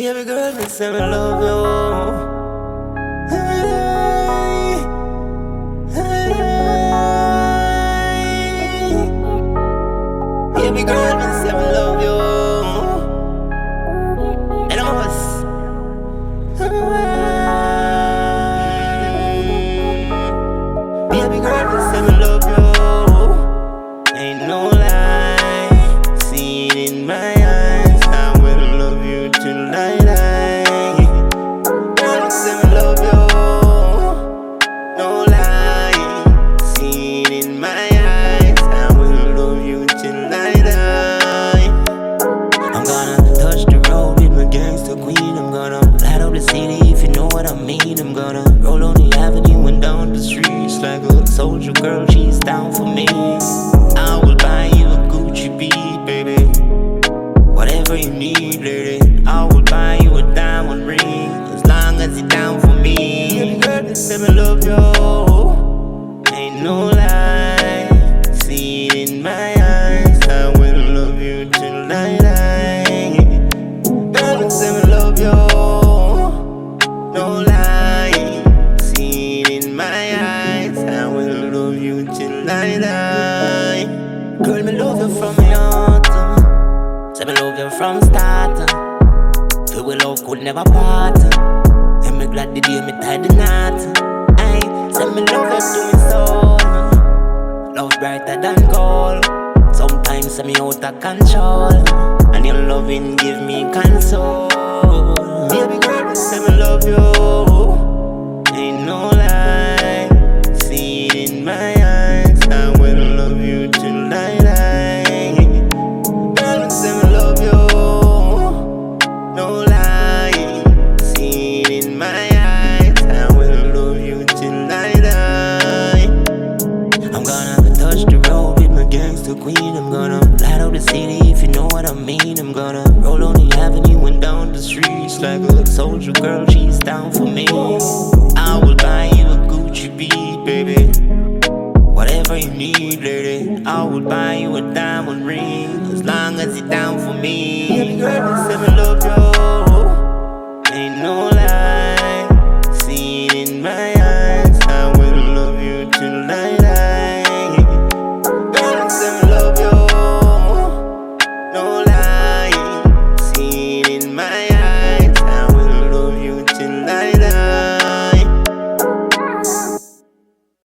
Baby girl, me say me love you. Baby girl, me say me love you. And I'm us. Baby girl, me say me love you. Ain't no lie, see it in my eyes. I will love you till I die. Girl, me say me love you. No lie, see it in my eyes. I will love you till I die. I'm gonna touch the road with my gangster queen. I'm gonna light up the city if you know what I mean. I'm gonna roll on the avenue and down the streets like a soldier girl. She's down for me. I will buy you a Gucci beat, baby. Whatever you need, lady. I will buy you a diamond ring as long as you're down for me. Baby girl, they say me love you. Ain't no lie, see it in my eyes. I will love you till I die. Girl, they say me love you. No lie, see it in my eyes. I will love you till I die. Girl, me love you from my heart. Say me love you from start. Feel we love could never part. And me glad the day me tie the knot. Aye, say me love you to me soul. Love brighter than gold. Sometimes say me out of control. And your loving give me console. Baby girl, say me love you. Ain't no lie, see it in my eyes. I will love you till I die. Girl, say me love you. No lie, see it in my eyes. I will love you till I die. I'm gonna touch the road with my gangster queen. I'm gonna light up the city if you know what I mean. I'm gonna roll on the avenue and down the streets like a soldier girl. She's down for me. I will buy you a Gucci beat, baby. Whatever you need, lady. I will buy you a diamond ring as long as you're down for me. Baby girl, say me love you.